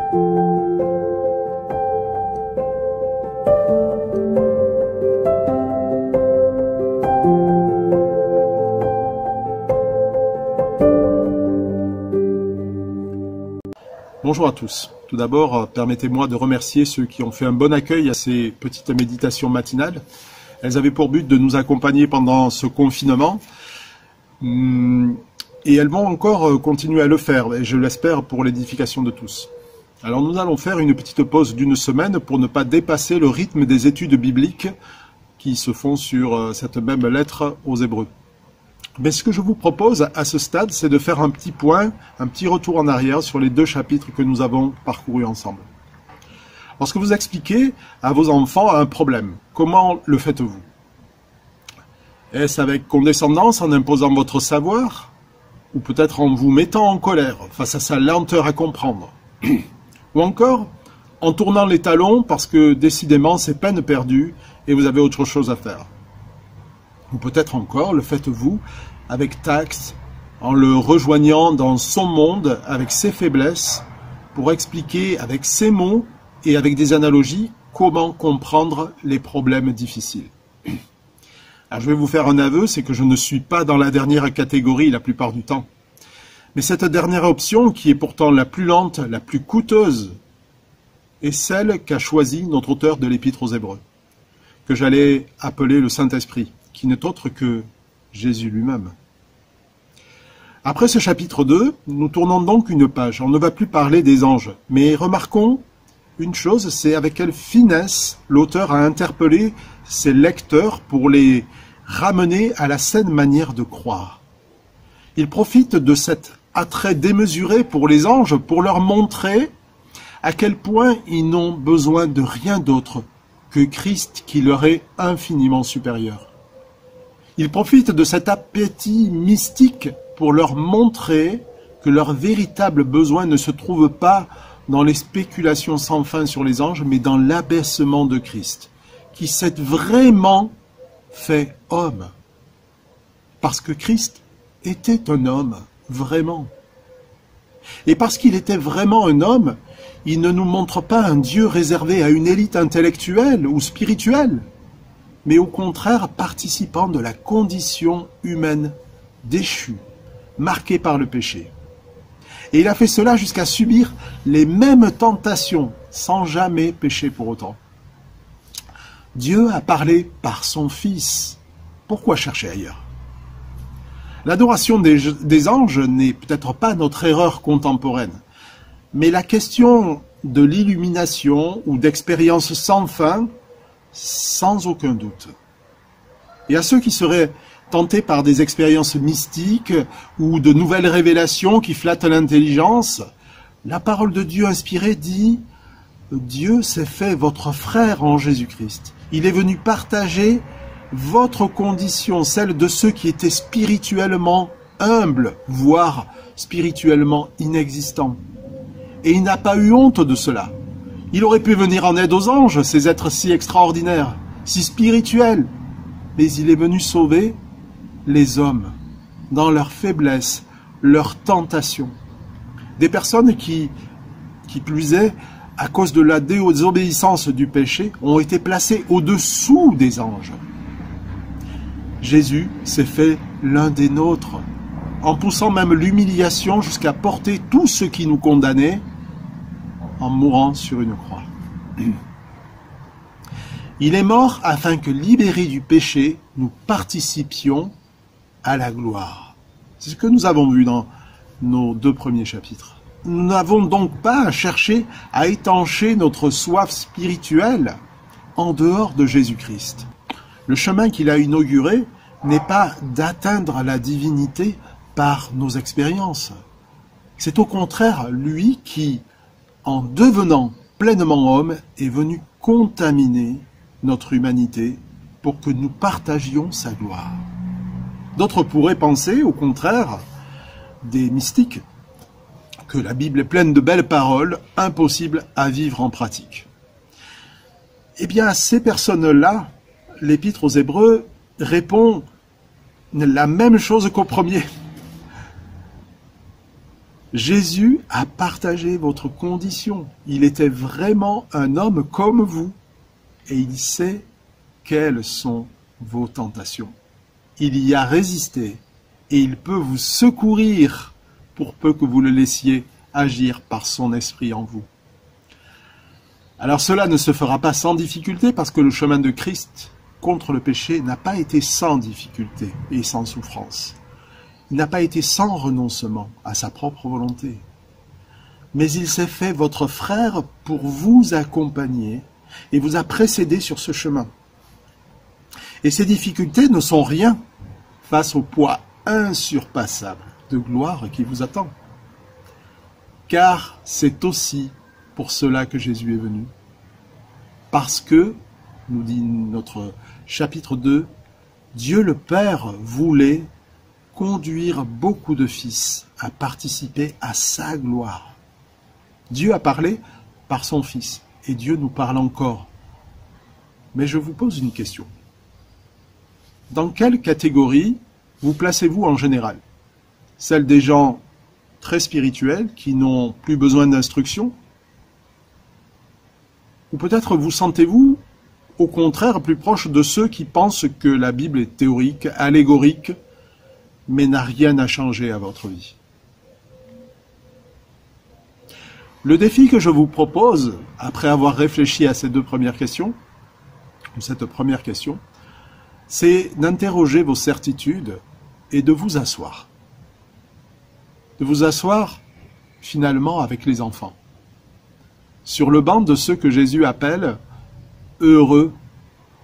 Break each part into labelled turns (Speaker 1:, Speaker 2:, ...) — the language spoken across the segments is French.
Speaker 1: Bonjour à tous. Tout d'abord, permettez-moi de remercier ceux qui ont fait un bon accueil à ces petites méditations matinales. Elles avaient pour but de nous accompagner pendant ce confinement. Et elles vont encore continuer à le faire, et je l'espère pour l'édification de tous. Alors nous allons faire une petite pause d'une semaine pour ne pas dépasser le rythme des études bibliques qui se font sur cette même lettre aux Hébreux. Mais ce que je vous propose à ce stade, c'est de faire un petit point, un petit retour en arrière sur les 2 chapitres que nous avons parcourus ensemble. Lorsque vous expliquez à vos enfants un problème, comment le faites-vous? Est-ce avec condescendance, en imposant votre savoir, ou peut-être en vous mettant en colère face à sa lenteur à comprendre? Ou encore en tournant les talons parce que décidément c'est peine perdue et vous avez autre chose à faire? Ou peut-être encore le faites-vous avec tact, en le rejoignant dans son monde avec ses faiblesses, pour expliquer avec ses mots et avec des analogies comment comprendre les problèmes difficiles. Alors je vais vous faire un aveu, c'est que je ne suis pas dans la dernière catégorie la plupart du temps. Mais cette dernière option, qui est pourtant la plus lente, la plus coûteuse, est celle qu'a choisie notre auteur de l'Épître aux Hébreux, que j'allais appeler le Saint-Esprit, qui n'est autre que Jésus lui-même. Après ce chapitre 2, nous tournons donc une page. On ne va plus parler des anges, mais remarquons une chose, c'est avec quelle finesse l'auteur a interpellé ses lecteurs pour les ramener à la saine manière de croire. Il profite de cet attrait démesuré pour les anges pour leur montrer à quel point ils n'ont besoin de rien d'autre que Christ qui leur est infiniment supérieur. Il profite de cet appétit mystique pour leur montrer que leur véritable besoin ne se trouve pas dans les spéculations sans fin sur les anges, mais dans l'abaissement de Christ, qui s'est vraiment fait homme. Parce que Christ était un homme, vraiment. Et parce qu'il était vraiment un homme, il ne nous montre pas un Dieu réservé à une élite intellectuelle ou spirituelle, mais au contraire participant de la condition humaine déchue, marquée par le péché. Et il a fait cela jusqu'à subir les mêmes tentations, sans jamais pécher pour autant. Dieu a parlé par son Fils. Pourquoi chercher ailleurs? L'adoration des anges n'est peut-être pas notre erreur contemporaine, mais la question de l'illumination ou d'expérience sans fin, sans aucun doute. Et à ceux qui seraient tentés par des expériences mystiques ou de nouvelles révélations qui flattent l'intelligence, la parole de Dieu inspirée dit « Dieu s'est fait votre frère en Jésus-Christ. Il est venu partager votre condition, celle de ceux qui étaient spirituellement humbles, voire spirituellement inexistants. Et il n'a pas eu honte de cela. Il aurait pu venir en aide aux anges, ces êtres si extraordinaires, si spirituels, mais il est venu sauver les hommes dans leur faiblesse, leur tentation. Des personnes qui plus est, à cause de la désobéissance du péché, ont été placées au-dessous des anges. Jésus s'est fait l'un des nôtres, en poussant même l'humiliation jusqu'à porter tout ce qui nous condamnait, en mourant sur une croix. Il est mort afin que, libérés du péché, nous participions à la gloire. C'est ce que nous avons vu dans nos 2 premiers chapitres. Nous n'avons donc pas à chercher à étancher notre soif spirituelle en dehors de Jésus-Christ. Le chemin qu'il a inauguré n'est pas d'atteindre la divinité par nos expériences. C'est au contraire lui qui, en devenant pleinement homme, est venu contaminer notre humanité pour que nous partagions sa gloire. D'autres pourraient penser, au contraire, des mystiques, que la Bible est pleine de belles paroles, impossibles à vivre en pratique. Eh bien, à ces personnes-là, l'Épître aux Hébreux répond la même chose qu'au premier. Jésus a partagé votre condition. Il était vraiment un homme comme vous. Et il sait quelles sont vos tentations. Il y a résisté et il peut vous secourir pour peu que vous le laissiez agir par son esprit en vous. Alors cela ne se fera pas sans difficulté parce que le chemin de Christ contre le péché n'a pas été sans difficulté et sans souffrance. Il n'a pas été sans renoncement à sa propre volonté. Mais il s'est fait votre frère pour vous accompagner et vous a précédé sur ce chemin. Et ces difficultés ne sont rien face au poids insurpassable de gloire qui vous attend. Car c'est aussi pour cela que Jésus est venu. Parce que, nous dit notre chapitre 2, Dieu le Père voulait conduire beaucoup de fils à participer à sa gloire. Dieu a parlé par son Fils, et Dieu nous parle encore. Mais je vous pose une question. Dans quelle catégorie vous placez-vous en général? Celle des gens très spirituels qui n'ont plus besoin d'instruction? Ou peut-être vous sentez-vous au contraire plus proche de ceux qui pensent que la Bible est théorique, allégorique, mais n'a rien à changer à votre vie? Le défi que je vous propose, après avoir réfléchi à ces deux premières questions, ou cette première question, c'est d'interroger vos certitudes et de vous asseoir. De vous asseoir, finalement, avec les enfants. Sur le banc de ceux que Jésus appelle heureux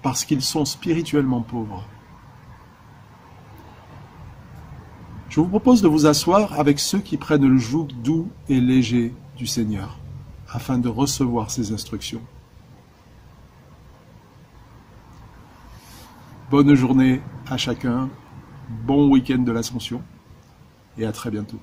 Speaker 1: parce qu'ils sont spirituellement pauvres. Je vous propose de vous asseoir avec ceux qui prennent le joug doux et léger du Seigneur, afin de recevoir ses instructions. Bonne journée à chacun, bon week-end de l'Ascension, et à très bientôt.